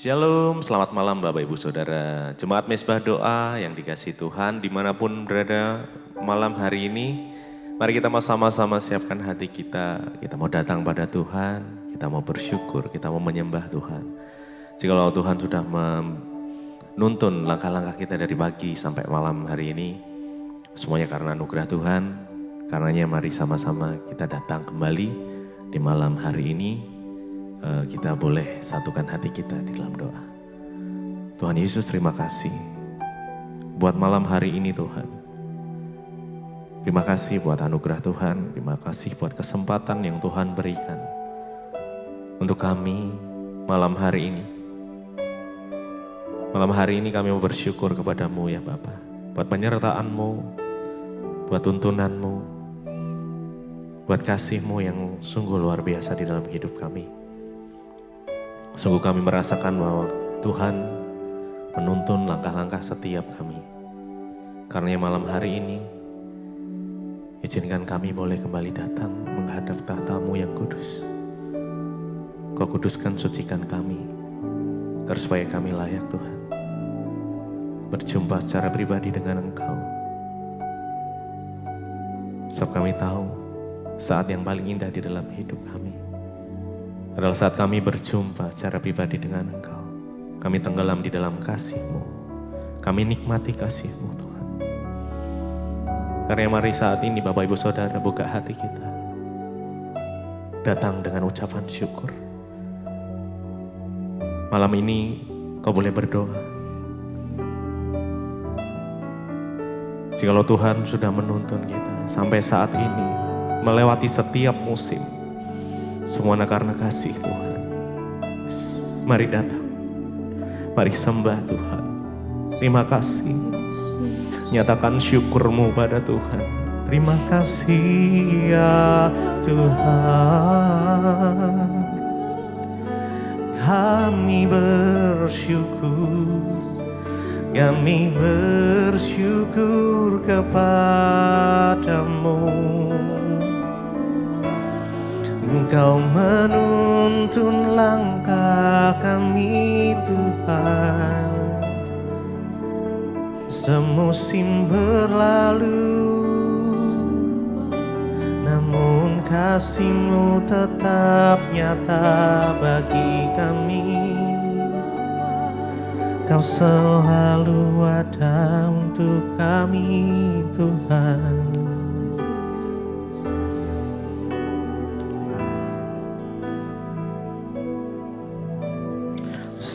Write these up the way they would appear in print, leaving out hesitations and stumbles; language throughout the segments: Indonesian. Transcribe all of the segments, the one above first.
Shalom, selamat malam Bapak Ibu Saudara. Jemaat Mezbah Doa yang dikasihi Tuhan dimanapun berada malam hari ini. Mari kita mau sama-sama siapkan hati kita. Kita mau datang pada Tuhan, kita mau bersyukur, kita mau menyembah Tuhan. Jikalau Tuhan sudah menuntun langkah-langkah kita dari pagi sampai malam hari ini, semuanya karena anugerah Tuhan. Karenanya mari sama-sama kita datang kembali di malam hari ini. Kita boleh satukan hati kita di dalam doa. Tuhan Yesus, terima kasih buat malam hari ini Tuhan. Terima kasih buat anugerah Tuhan, terima kasih buat kesempatan yang Tuhan berikan untuk kami malam hari ini. Malam hari ini kami mau bersyukur kepadamu ya Bapa, buat penyertaan-Mu, buat tuntunan-Mu, buat kasih-Mu yang sungguh luar biasa di dalam hidup kami. Sungguh kami merasakan bahwa Tuhan menuntun langkah-langkah setiap kami. Karena malam hari ini, izinkan kami boleh kembali datang menghadap tahta-Mu yang kudus. Kau kuduskan, sucikan kami, agar supaya kami layak Tuhan berjumpa secara pribadi dengan Engkau. Sebab kami tahu saat yang paling indah di dalam hidup kami adalah saat kami berjumpa secara pribadi dengan Engkau. Kami tenggelam di dalam kasih-Mu. Kami nikmati kasih-Mu Tuhan. Karena mari saat ini Bapak Ibu Saudara buka hati kita. Datang dengan ucapan syukur. Malam ini Kau boleh berdoa. Jikalau Tuhan sudah menuntun kita sampai saat ini melewati setiap musim, semuanya karena kasih Tuhan. Mari datang, mari sembah Tuhan. Terima kasih, nyatakan syukur-Mu pada Tuhan. Terima kasih ya Tuhan. Kami bersyukur, kami bersyukur kepadamu. Engkau menuntun langkah kami Tuhan. Semusim berlalu, namun kasih-Mu tetap nyata bagi kami. Kau selalu ada untuk kami Tuhan.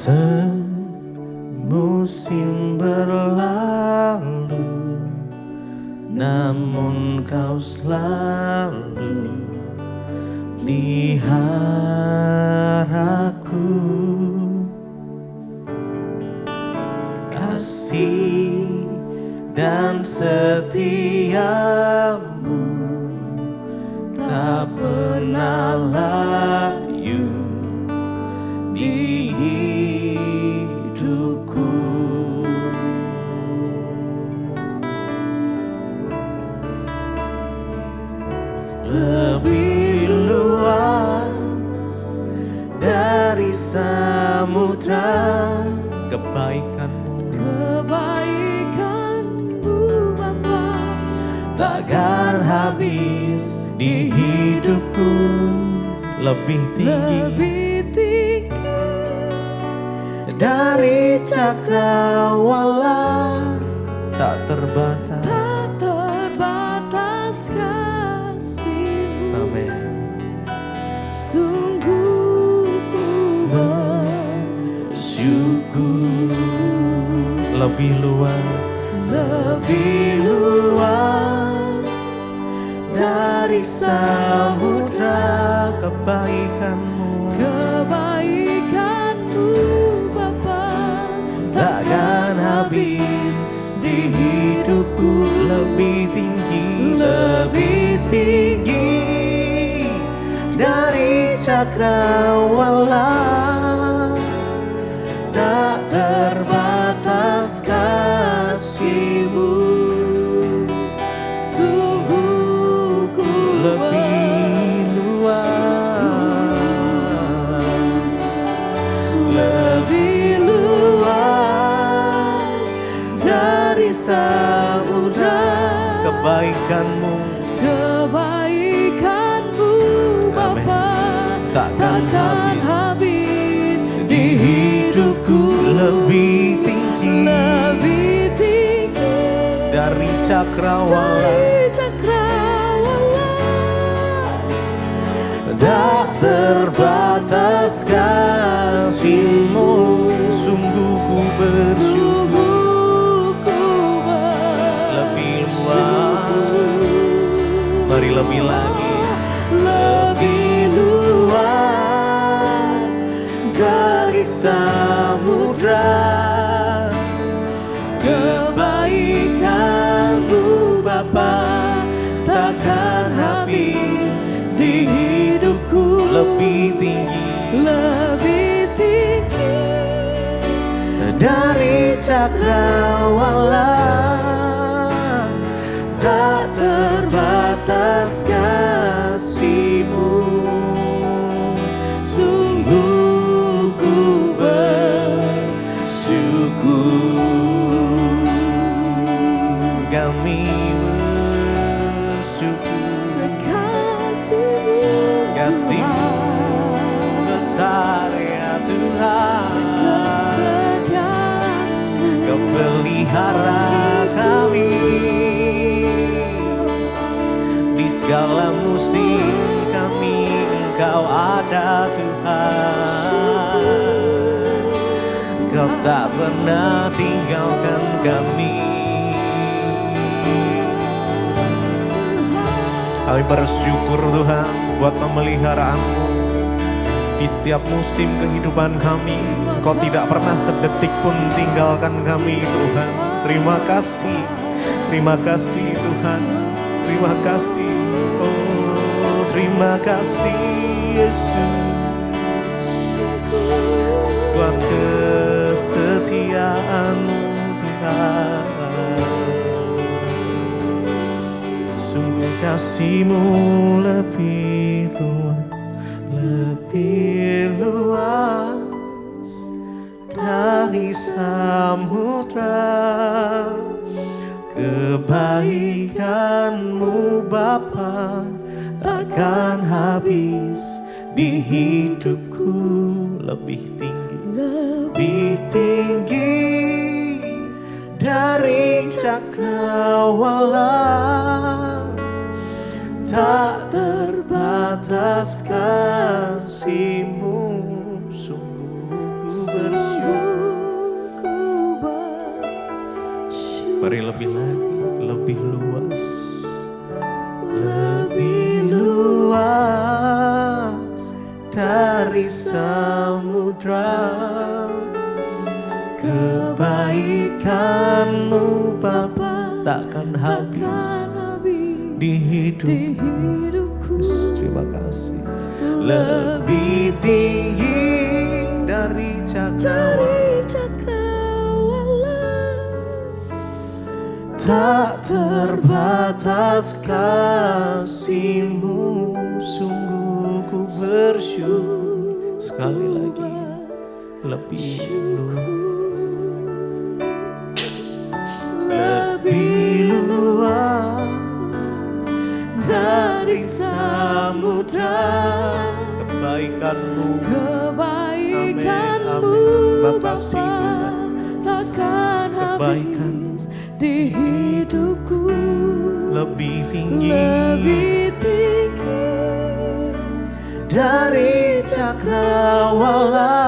Semusim berlalu, namun Kau selalu peliharaku. Kasih dan setia-Mu tak pernah layu di hidupku. Lebih luas dari samudra kebaikan-Mu, Bapa, takkan habis di hidupku. Lebih tinggi dari cakrawala, tak terbatas. kasih-Mu. Amin. Sungguh ku Bersyukur lebih luas dari samudra kebaikan-Mu. Bapa, Takkan habis di hidupku. Lebih tinggi dari cakrawala, tak terbatas kasih-Mu. Sungguh ku lebih luas, lebih samudra, kebaikan-Mu kebaikan-Mu Bapa takkan takkan habis di hidupku. lebih tinggi dari cakrawala, dari cakrawala. tak terbatas kasih-Mu, sungguh ku bersyukur. Lebih luas, mari lebih lagi, lebih luas dari samudra, kebaikan-Mu Bapa takkan habis di hidupku. Lebih tinggi dari cakrawala, tak terbatas kasih-Mu, sungguh ku bersyukur. Kami bersyukur, kasih-Mu besar ya Tuhan. Kau pelihara kami di segala musim kami, Engkau ada Tuhan. Kau tak pernah tinggalkan kami. Kami bersyukur Tuhan buat pemeliharaanmu di setiap musim kehidupan kami. Engkau tidak pernah sedetik pun tinggalkan kami Tuhan. Terima kasih Tuhan. Terima kasih, oh terima kasih Yesus buat kesetiaan-Mu Tuhan. Sungguh kasih-Mu lebih luas dari samudra, kebaikan-Mu Bapa takkan habis di hidupku. Lebih tinggi dari cakrawala, tak terbatas kasih-Mu, sungguh ku bersyukur. Mari lebih lagi, lebih luas dari samudra, kebaikan-Mu Bapa takkan habis di hidupku. Terima kasih. Lebih tinggi dari cakrawala, tak terbatas kasih-Mu, sungguh ku bersyukur. Sekali lagi, lebih luas dari samudra, kebaikan-Mu makasih Tuhan, takkan habis di hidupku. Lebih tinggi dari cakrawala,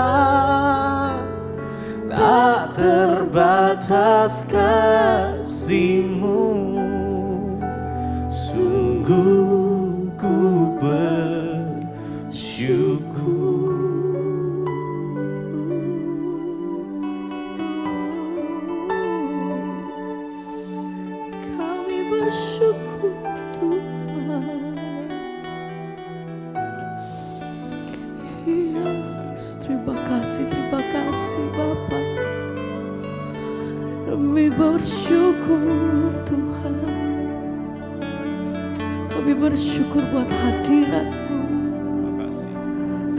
tak terbatas kasih-Mu, sungguh ku bersyukur. Kami bersyukur Tuhan. Yes, terima kasih Bapa. Kami bersyukur Tuhan. Kami bersyukur buat hadirat-Mu.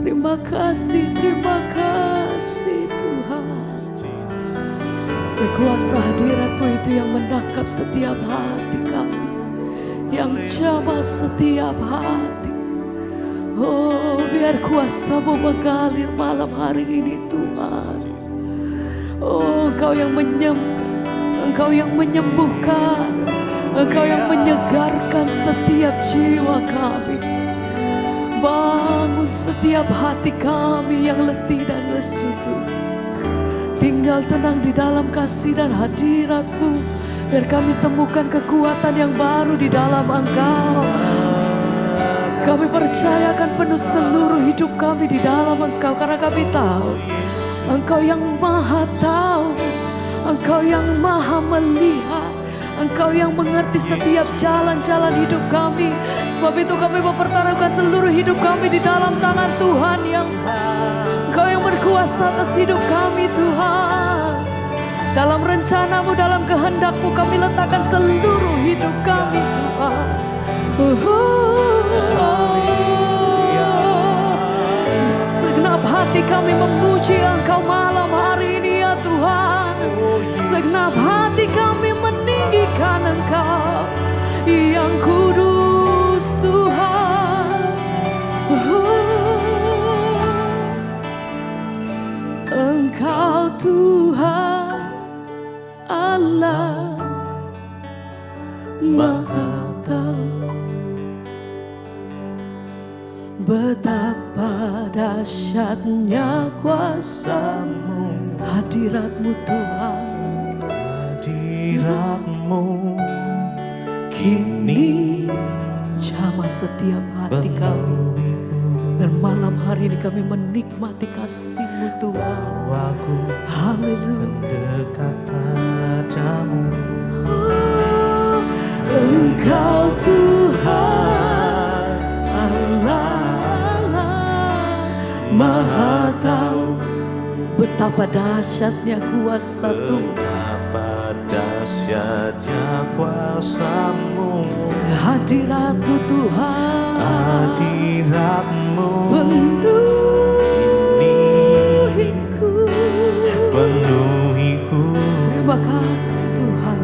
Terima kasih Tuhan. Berkuasa hadirat-Mu itu yang menangkap setiap hati kami, yang jamah setiap hati. Oh, biar kuasa-Mu mengalir malam hari ini Tuhan. Oh, Engkau yang Engkau yang menyembuhkan, Engkau yang menyegarkan setiap jiwa kami. Bangun setiap hati kami yang letih dan lesu Tuhan. Tinggal tenang di dalam kasih dan hadirat-Mu, biar kami temukan kekuatan yang baru di dalam Engkau. Kami percayakan penuh seluruh hidup kami di dalam Engkau, karena kami tahu Engkau yang maha tahu, Engkau yang maha melihat, Engkau yang mengerti setiap jalan-jalan hidup kami. Sebab itu kami mempertaruhkan seluruh hidup kami di dalam tangan Tuhan yang Engkau yang berkuasa atas hidup kami Tuhan. Dalam rencana-Mu, dalam kehendak-Mu kami letakkan seluruh hidup kami Tuhan. Segenap hati kami memuji Engkau malam hari ini ya Tuhan. Segenap hati kami meninggikan Engkau yang kudus Tuhan. Engkau Tuhan Allah Maha Tahu, betapa dahsyatnya kuasa-Mu, hadirat-Mu Tuhan. Hadirat-Mu Kini jamah setiap hati kami, dan malam hari ini kami menikmati kasih-Mu Tuhan. Aku Haleluya. mendekat padamu. Engkau Tuhan Allah Maha Tahu, betapa dahsyatnya kuasa Tuhan. Betapa dahsyatnya kuasa-Mu, Hadirat-Mu Tuhan, hadirat-Mu penuhiku. penuhiku. Terima kasih Tuhan.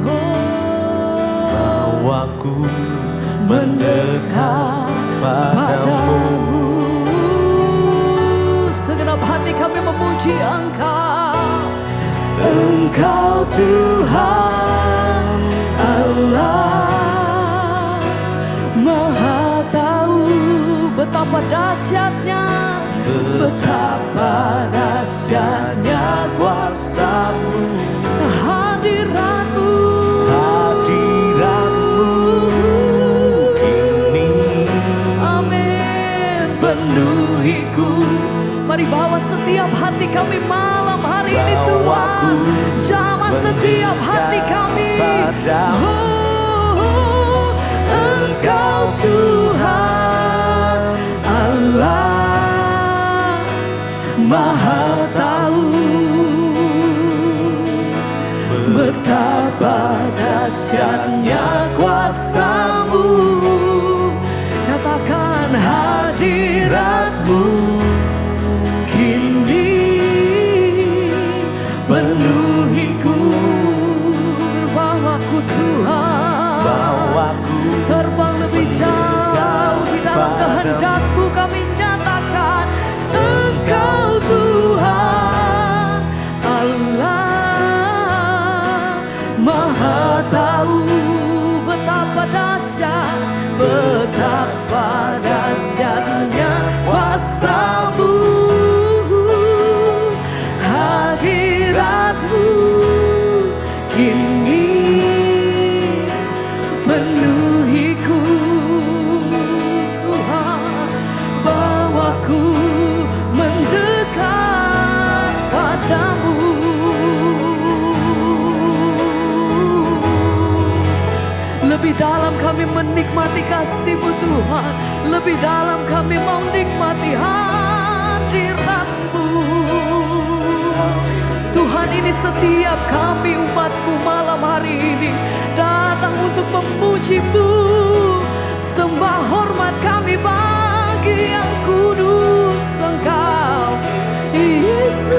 Bawaku mendekat padamu. Segenap hati kami memuji Engkau. Engkau Tuhan Allah Maha Tahu, betapa dahsyatnya, betapa dahsyatnya kuasa-Mu, hadirat-Mu, Hadirat-Mu kini amin, penuhiku. Mari bawa setiap hati kami malam hari ini Tuhan. Jamah setiap hati kami. Oh, Engkau Tuhan Allah Maha Tahu, betapa dahsyatnya kuasa-Mu. Katakan hadirat-Mu kini penuhiku. Bawaku Tuhan, bawaku terbang lebih jauh di dalam kehendak-Mu. Kami nyatakan Engkau Tuhan Allah Maha Tahu, betapa dahsyat, betapa dahsyatnya kuasa-Mu, hadirat-Mu kini penuhiku. Tuhan, bawaku mendekat padamu. Lebih dalam kami menikmati kasih-Mu Tuhan. Lebih dalam kami mau nikmati hadirat-Mu Tuhan. Ini setiap kami umat-Mu malam hari ini datang untuk memuji-Mu. Sembah hormat kami bagi yang kudus Engkau Yesus.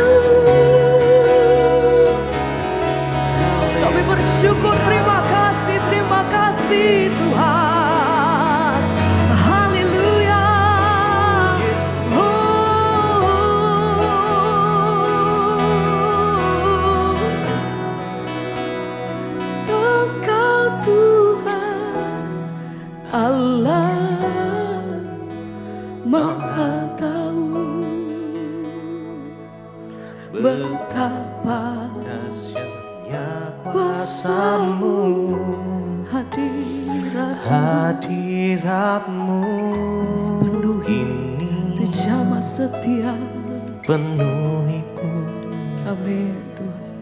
Maha tahu betapa dahsyatnya kuasa-Mu, hadirat-Mu penuhi di jamaah setia. penuhiku. Amin Tuhan.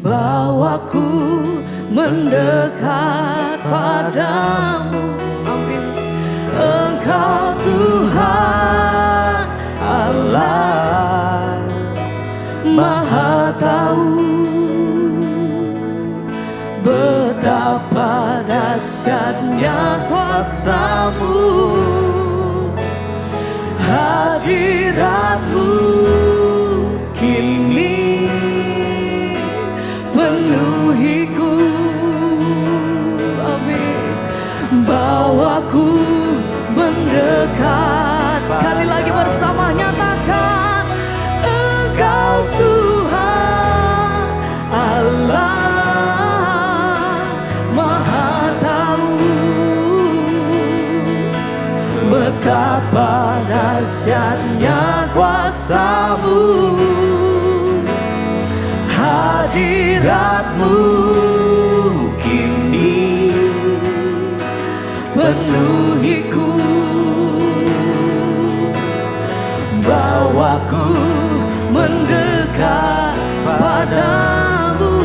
Bawaku mendekat padamu. Amin. Engkau Tuhan Allah Maha tahu betapa dahsyatnya kuasa-Mu, hadirat-Mu kini penuhiku. Amin. Bawaku mendekat. Sekali lagi bersama nyatakan, Engkau Tuhan Allah Maha tahu betapa dahsyatnya kuasa-Mu, hadirat-Mu kini penuhiku. Bawaku mendekat padamu.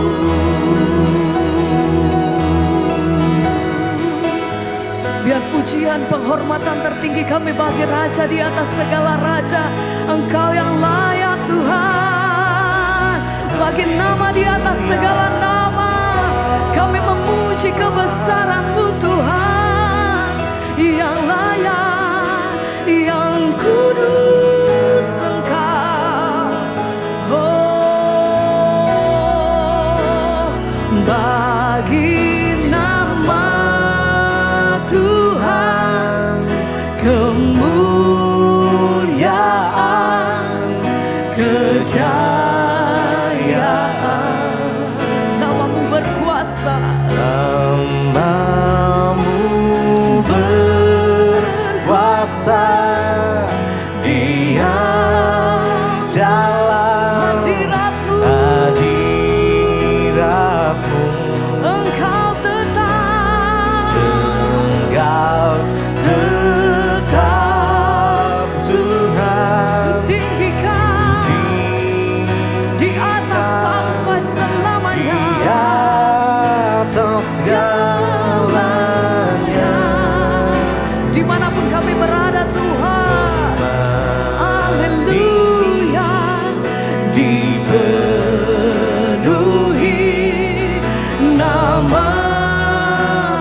Biar pujian penghormatan tertinggi kami bagi Raja di atas segala raja. Engkau yang layak Tuhan, bagi nama di atas segala nama. Kami memuji kebesaran-Mu Tuhan, yang layak, yang kudus Engkau. Oh, bagi nama Tuhan kemuliaan, kejayaan. Nama-Mu berkuasa, Nama-Mu berkuasa, diam dalam hadirat-Mu, hadirat-Mu. Engkau tetap, Engkau tetap Tuhan, ditinggikan di atas sampai selamanya. di atas segalanya. Dimanapun kami berada Tuhan, haleluya, dipenuhi nama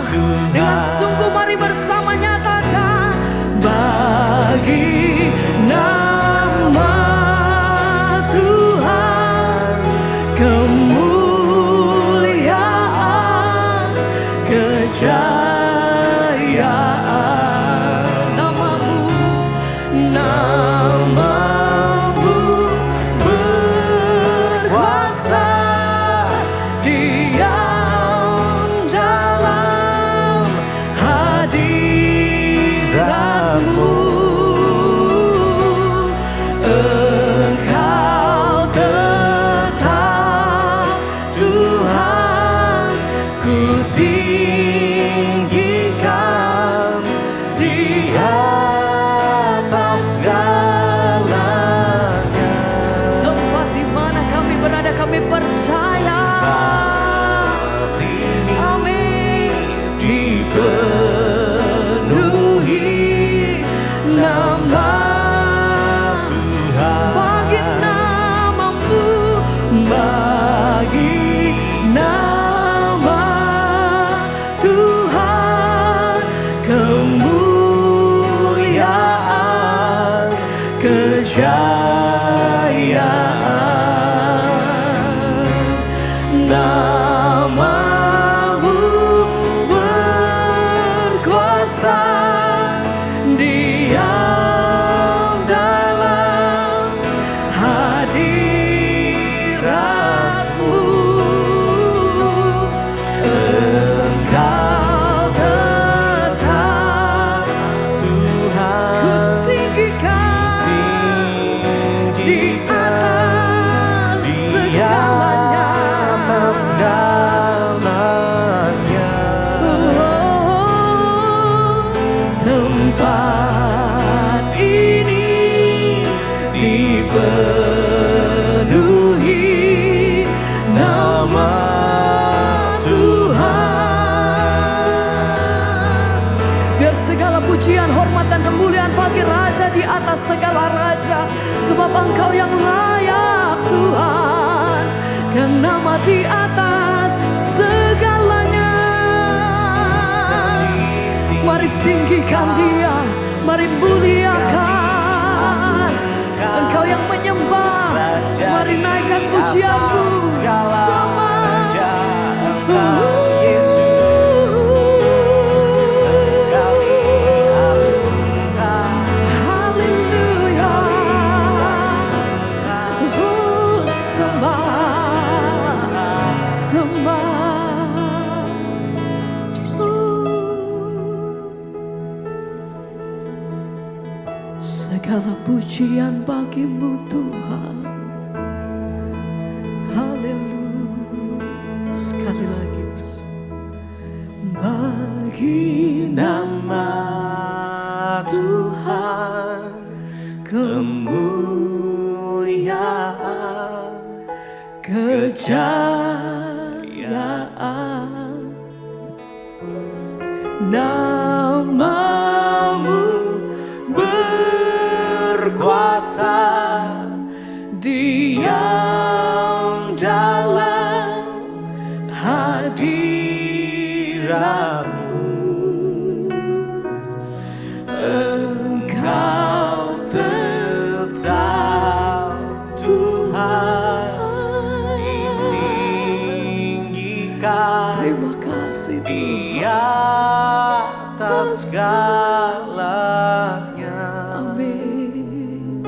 Tuhan. dengan sungguh mari bersama nyatakan, bagi nama Tuhan kemuliaan, kejayaan. Nama-Mu berkuasa, diam dalam hadirat-Mu. Engkau tetap Tuhan, ku tinggikan di atas segalanya. Tempat di mana kami berada, kami percaya. Amin. Dipenuhi nama Tuhan. bagi nama-Mu, bagi nama Tuhan kemuliaan, kejayaan. Nama-Mu berkuasa, diam dalam hadirat-Mu. Engkau tetap Tuhan, ku pujian, hormat dan kemuliaan bagi Raja di atas segala raja. Sebab Engkau yang layak Tuhan, dan nama di atas segalanya. Mari tinggikan Dia, mari muliakan. Engkau yang menyembah, mari naikkan pujianmu sama. Haleluya. Sembah. Segala pujian bagimu Tuhan. Haleluya. Sekali lagi bagi nama Tuhan kemuliaan, kejayaan, namamu berkuasa, diam dalam hadiratmu. Engkau tetap Tuhan, ditinggikan. Terima kasih di atas segalanya. Amin.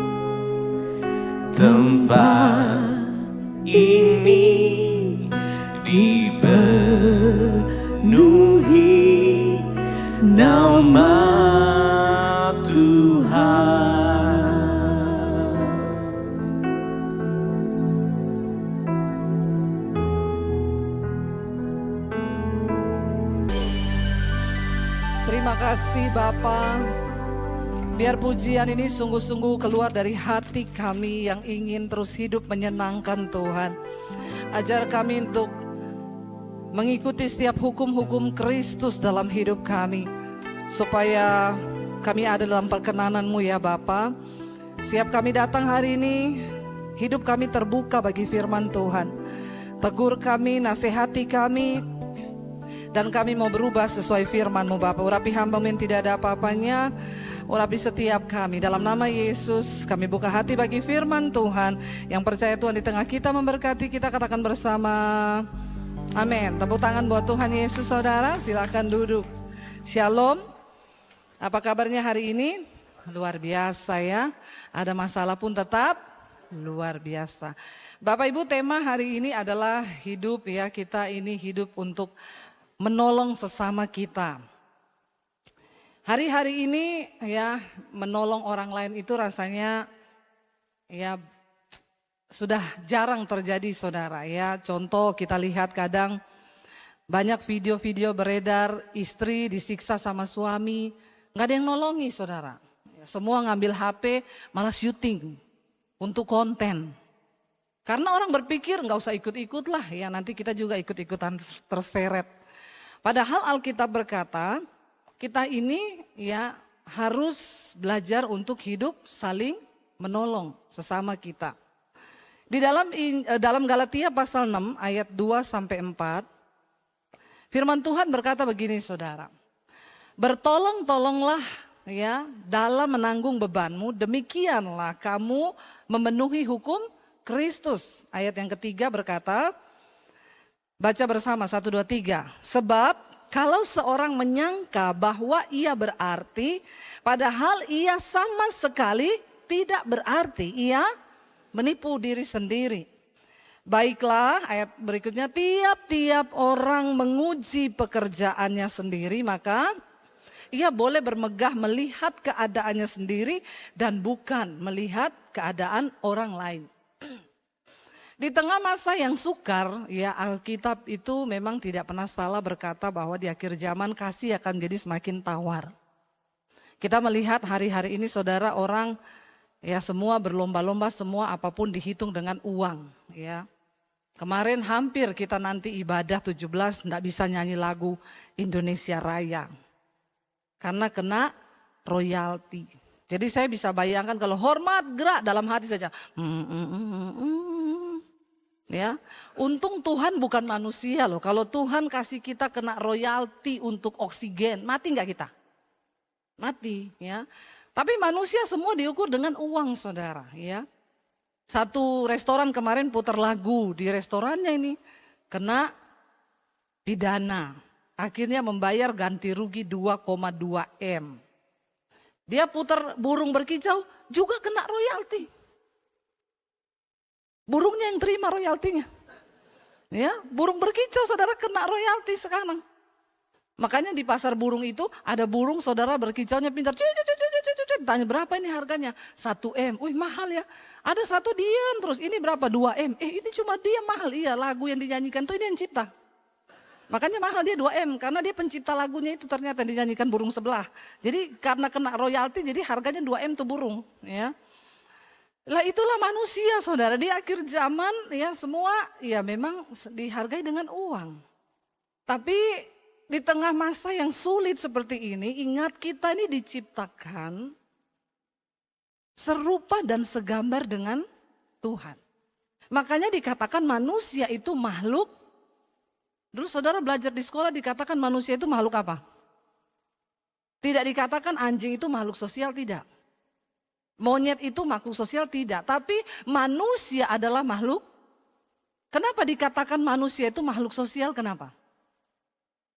Tempat ini dipenuhi nama Tuhan. Terima kasih Bapa. Biar pujian ini sungguh-sungguh keluar dari hati kami yang ingin terus hidup menyenangkan Tuhan. Ajar kami untuk mengikuti setiap hukum-hukum Kristus dalam hidup kami, supaya kami ada dalam perkenanan-Mu ya Bapa. Siap kami datang hari ini, hidup kami terbuka bagi firman Tuhan. Tegur kami, nasihati kami, dan kami mau berubah sesuai firman-Mu Bapa. Urapi hamba-Mu yang tidak ada apa-apanya, urapi setiap kami. Dalam nama Yesus kami buka hati bagi firman Tuhan. Yang percaya Tuhan di tengah kita memberkati kita, katakan bersama amin. Tepuk tangan buat Tuhan Yesus saudara. Silakan duduk. Shalom. Apa kabarnya hari ini? Luar biasa ya. Ada masalah pun tetap luar biasa. Bapak Ibu, tema hari ini adalah hidup ya. Kita ini hidup untuk menolong sesama kita. Hari-hari ini ya, menolong orang lain itu rasanya ya sudah jarang terjadi saudara ya. Contoh kita lihat kadang banyak video-video beredar, istri disiksa sama suami, gak ada yang nolongi saudara. Semua ngambil HP malah syuting untuk konten. Karena orang berpikir gak usah ikut-ikut lah ya, nanti kita juga ikut-ikutan terseret. Padahal Alkitab berkata kita ini ya harus belajar untuk hidup saling menolong sesama kita. Di dalam Galatia pasal 6 ayat 2 sampai 4, firman Tuhan berkata begini saudara. Bertolong-tolonglah ya dalam menanggung bebanmu, demikianlah kamu memenuhi hukum Kristus. Ayat yang ketiga berkata, baca bersama 1, 2, 3. Sebab kalau seorang menyangka bahwa ia berarti, padahal ia sama sekali tidak berarti, ia menipu diri sendiri. Baiklah, ayat berikutnya, tiap-tiap orang menguji pekerjaannya sendiri, maka ia boleh bermegah melihat keadaannya sendiri dan bukan melihat keadaan orang lain. Di tengah masa yang sukar, ya Alkitab itu memang tidak pernah salah berkata bahwa di akhir zaman kasih akan menjadi semakin tawar. Kita melihat hari-hari ini saudara, orang ya semua berlomba-lomba, semua apapun dihitung dengan uang ya. Kemarin hampir kita nanti ibadah 17 enggak bisa nyanyi lagu Indonesia Raya. Karena kena royalti. Jadi saya bisa bayangkan kalau hormat gerak dalam hati saja. Ya, untung Tuhan bukan manusia loh. Kalau Tuhan kasih kita kena royalti untuk oksigen, mati nggak kita? Mati, ya. Tapi manusia semua diukur dengan uang, saudara, ya. Satu restoran kemarin putar lagu di restorannya ini kena pidana. Akhirnya membayar ganti rugi 2,2 M. Dia putar burung berkicau juga kena royalti. Burungnya yang terima royaltinya. Ya, burung berkicau saudara kena royalti sekarang. Makanya di pasar burung itu ada burung saudara berkicaunya pintar. Tanya berapa ini harganya? 1 M. Wih mahal ya. Ada satu diam terus. Ini berapa? 2 M. Ini cuma dia mahal. Iya lagu yang dinyanyikan tuh ini yang cipta. Makanya mahal dia 2 M. Karena dia pencipta lagunya itu ternyata dinyanyikan burung sebelah. Jadi karena kena royalti jadi harganya 2 M tuh burung. Ya. Lah itulah manusia saudara. Di akhir zaman ya semua ya memang dihargai dengan uang. Tapi di tengah masa yang sulit seperti ini, ingat kita ini diciptakan serupa dan segambar dengan Tuhan. Makanya dikatakan manusia itu makhluk. Dulu saudara belajar di sekolah dikatakan manusia itu makhluk apa? Tidak dikatakan anjing itu makhluk sosial, tidak. Monyet itu makhluk sosial, tidak. Tapi manusia adalah makhluk. Kenapa dikatakan manusia itu makhluk sosial? Kenapa?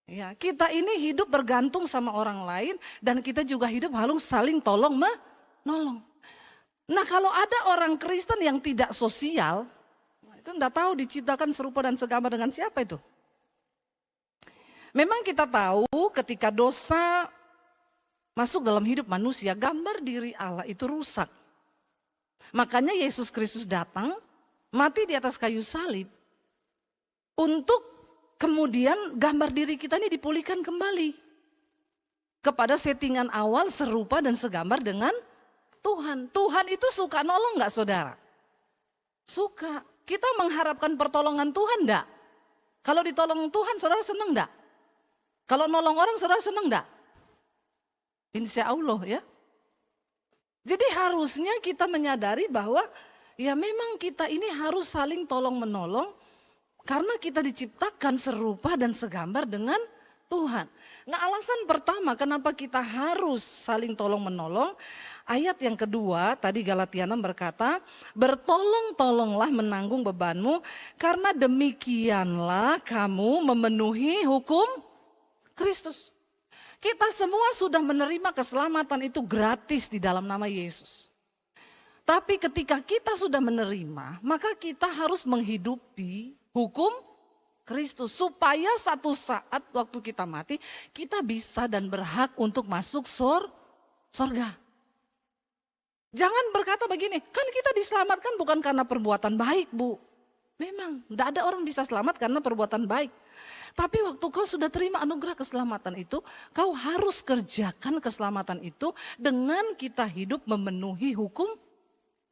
Ya, kita ini hidup bergantung sama orang lain dan kita juga hidup harus saling tolong menolong. Nah kalau ada orang Kristen yang tidak sosial, itu enggak tahu diciptakan serupa dan segambar dengan siapa itu. Memang kita tahu ketika dosa masuk dalam hidup manusia, gambar diri Allah itu rusak. Makanya Yesus Kristus datang, mati di atas kayu salib untuk kemudian gambar diri kita ini dipulihkan kembali kepada settingan awal serupa dan segambar dengan Tuhan. Tuhan itu suka nolong gak saudara? Suka. Kita mengharapkan pertolongan Tuhan enggak? Kalau ditolong Tuhan saudara senang enggak? Kalau nolong orang saudara senang enggak? Insya Allah ya. Jadi harusnya kita menyadari bahwa ya memang kita ini harus saling tolong menolong. Karena kita diciptakan serupa dan segambar dengan Tuhan. Nah alasan pertama kenapa kita harus saling tolong menolong. Ayat yang kedua tadi Galatia 6 berkata. Bertolong-tolonglah menanggung bebanmu. Karena demikianlah kamu memenuhi hukum Kristus. Kita semua sudah menerima keselamatan itu gratis di dalam nama Yesus. Tapi ketika kita sudah menerima maka kita harus menghidupi hukum Kristus supaya satu saat waktu kita mati kita bisa dan berhak untuk masuk sorga. Jangan berkata begini, kan kita diselamatkan bukan karena perbuatan baik bu. Memang tidak ada orang bisa selamat karena perbuatan baik. Tapi waktu kau sudah terima anugerah keselamatan itu, kau harus kerjakan keselamatan itu dengan kita hidup memenuhi hukum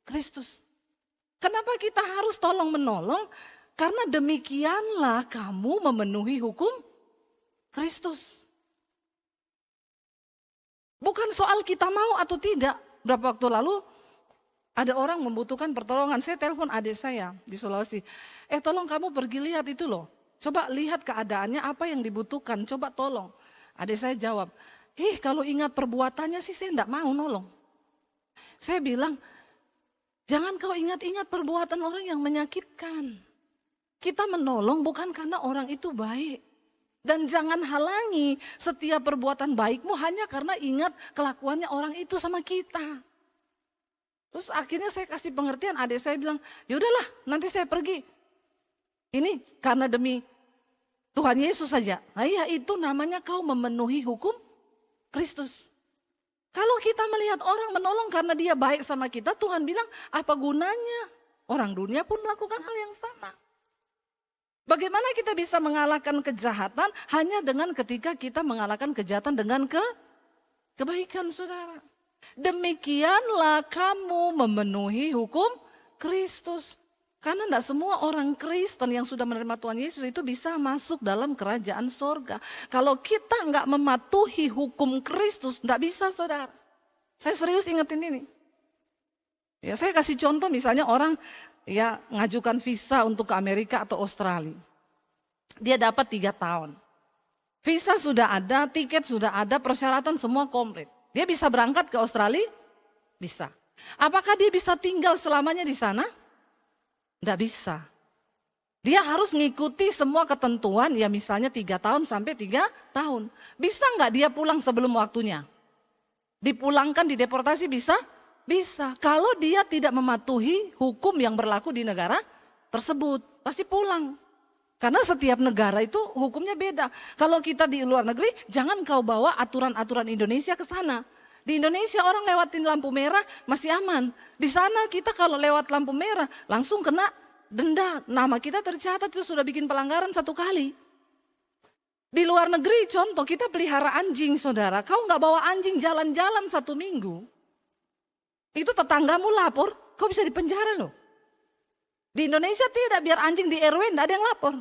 Kristus. Kenapa kita harus tolong menolong? Karena demikianlah kamu memenuhi hukum Kristus. Bukan soal kita mau atau tidak. Berapa waktu lalu ada orang membutuhkan pertolongan. Saya telepon adik saya di Sulawesi. Tolong kamu pergi lihat itu loh. Coba lihat keadaannya apa yang dibutuhkan. Coba tolong. Adik saya jawab. Kalau ingat perbuatannya sih saya enggak mau nolong. Saya bilang, jangan kau ingat-ingat perbuatan orang yang menyakitkan. Kita menolong bukan karena orang itu baik. Dan jangan halangi setiap perbuatan baikmu hanya karena ingat kelakuannya orang itu sama kita. Terus akhirnya saya kasih pengertian, adik saya bilang, yaudahlah nanti saya pergi. Ini karena demi Tuhan Yesus saja. Nah ya itu namanya kau memenuhi hukum Kristus. Kalau kita melihat orang menolong karena dia baik sama kita, Tuhan bilang apa gunanya? Orang dunia pun melakukan hal yang sama. Bagaimana kita bisa mengalahkan kejahatan hanya dengan ketika kita mengalahkan kejahatan dengan kebaikan saudara. Demikianlah kamu memenuhi hukum Kristus. Karena tidak semua orang Kristen yang sudah menerima Tuhan Yesus itu bisa masuk dalam kerajaan sorga. Kalau kita nggak mematuhi hukum Kristus, tidak bisa saudara. Saya serius ingetin ini. Ya, saya kasih contoh misalnya orang ya ngajukan visa untuk ke Amerika atau Australia. Dia dapat 3 tahun. Visa sudah ada, tiket sudah ada, persyaratan semua komplit. Dia bisa berangkat ke Australia? Bisa. Apakah dia bisa tinggal selamanya di sana? Tidak bisa. Dia harus ngikuti semua ketentuan, ya misalnya 3 tahun sampai 3 tahun. Bisa nggak dia pulang sebelum waktunya? Dipulangkan, dideportasi bisa? Bisa. Kalau dia tidak mematuhi hukum yang berlaku di negara tersebut, pasti pulang. Karena setiap negara itu hukumnya beda. Kalau kita di luar negeri, jangan kau bawa aturan-aturan Indonesia ke sana. Di Indonesia orang lewatin lampu merah masih aman. Di sana kita kalau lewat lampu merah langsung kena denda. Nama kita tercatat itu sudah bikin pelanggaran 1 kali. Di luar negeri contoh kita pelihara anjing saudara. Kau nggak bawa anjing jalan-jalan 1 minggu. Itu tetanggamu lapor, kau bisa dipenjara loh. Di Indonesia tidak, biar anjing di RW tidak ada yang lapor.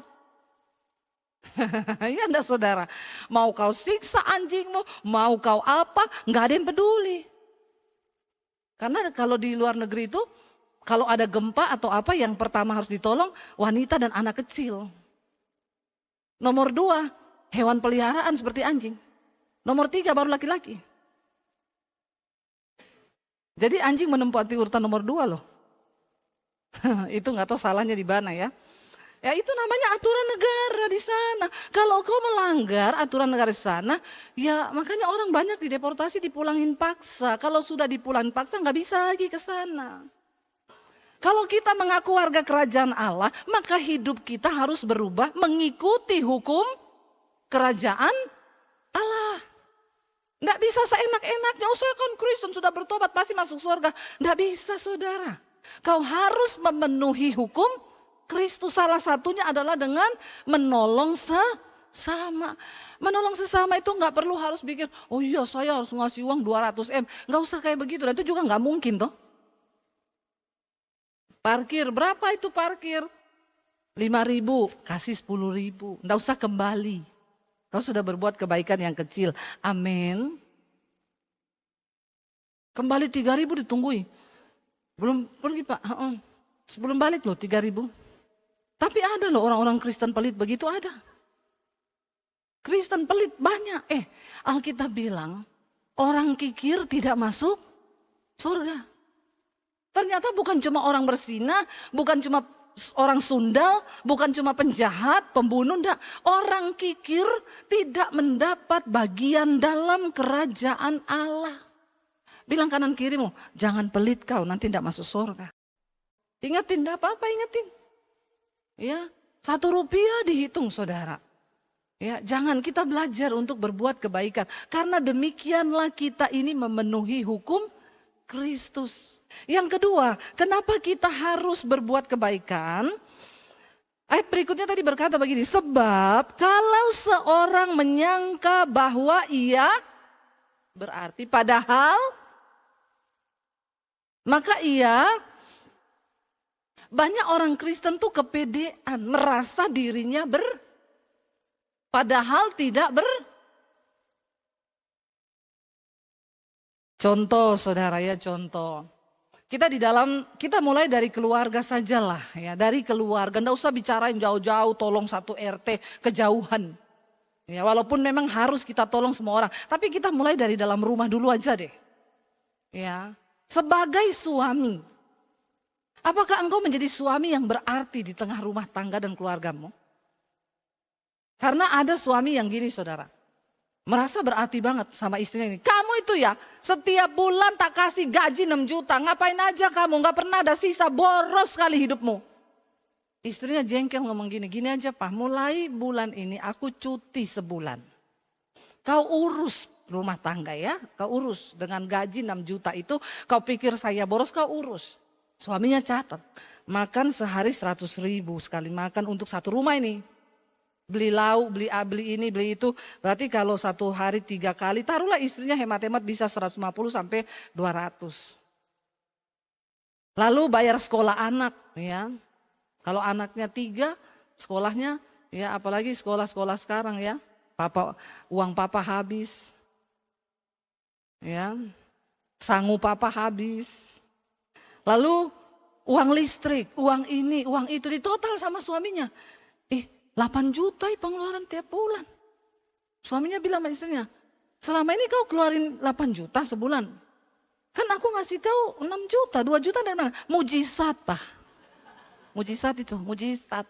Ya enggak saudara, mau kau siksa anjingmu, mau kau apa, nggak ada yang peduli. Karena kalau di luar negeri itu, kalau ada gempa atau apa yang pertama harus ditolong wanita dan anak kecil. Nomor 2, hewan peliharaan seperti anjing. Nomor 3 baru laki-laki. Jadi anjing menempati urutan nomor 2 loh. Itu nggak tahu salahnya di mana ya. Ya itu namanya aturan negara di sana. Kalau kau melanggar aturan negara di sana, ya makanya orang banyak dideportasi, dipulangin paksa. Kalau sudah dipulangin paksa nggak bisa lagi ke sana. Kalau kita mengaku warga kerajaan Allah, maka hidup kita harus berubah mengikuti hukum kerajaan Allah. Nggak bisa seenak-enaknya, oh saya kan Kristen sudah bertobat pasti masuk surga. Nggak bisa saudara. Kau harus memenuhi hukum Kristus. Salah satunya adalah dengan menolong sesama. Menolong sesama itu nggak perlu harus bikin, oh iya saya harus ngasih uang 200 M. Nggak usah kayak begitu, itu juga nggak mungkin toh. Parkir, berapa itu parkir? 5.000, kasih 10.000. Nggak usah kembali. Kau sudah berbuat kebaikan yang kecil. Amin. Kembali 3.000 ditunggui. Belum pergi Pak. Sebelum balik loh 3.000. Tapi ada loh orang-orang Kristen pelit begitu ada. Kristen pelit banyak. Alkitab bilang orang kikir tidak masuk surga. Ternyata bukan cuma orang berzina, bukan cuma orang sundal, bukan cuma penjahat, pembunuh, enggak. Orang kikir tidak mendapat bagian dalam kerajaan Allah. Bilang kanan kirimu, jangan pelit kau, nanti tidak masuk surga. Ingatin, enggak apa-apa ingetin. Ya, 1 rupiah dihitung saudara. Ya, jangan, kita belajar untuk berbuat kebaikan. Karena demikianlah kita ini memenuhi hukum Kristus. Yang kedua, kenapa kita harus berbuat kebaikan? Ayat berikutnya tadi berkata begini, sebab kalau seorang menyangka bahwa ia berarti padahal, maka ia, banyak orang Kristen tuh kepedean, merasa dirinya padahal tidak Contoh saudara ya, contoh. Kita mulai dari keluarga sajalah ya, dari keluarga. Nggak usah bicarain jauh-jauh, tolong 1 RT kejauhan. Ya, walaupun memang harus kita tolong semua orang, tapi kita mulai dari dalam rumah dulu aja deh. Ya, sebagai suami, apakah engkau menjadi suami yang berarti di tengah rumah tangga dan keluargamu? Karena ada suami yang gini saudara, merasa berarti banget sama istrinya ini. Kamu itu ya setiap bulan tak kasih gaji 6 juta. Ngapain aja kamu, gak pernah ada sisa, boros sekali hidupmu. Istrinya jengkel ngomong gini, gini aja Pak, mulai bulan ini aku cuti sebulan. Kau urus rumah tangga ya, kau urus dengan gaji 6 juta itu. Kau pikir saya boros, kau urus. Suaminya catat, makan sehari 100.000 sekali makan untuk 1 rumah ini. Beli lauk, beli ini, beli itu. Berarti kalau 1 hari 3 kali, taruhlah istrinya hemat-hemat bisa 150 sampai 200. Lalu bayar sekolah anak ya. Kalau anaknya 3, sekolahnya ya, apalagi sekolah-sekolah sekarang ya. Uang papa habis. Ya. sangu papa habis. Lalu uang listrik, uang ini, uang itu ditotal sama suaminya. 8 juta pengeluaran tiap bulan. Suaminya bilang sama istrinya, selama ini kau keluarin 8 juta sebulan. Kan aku ngasih kau 6 juta, 2 juta dari mana? Mujizat, Pak. Mujizat itu, mujizat.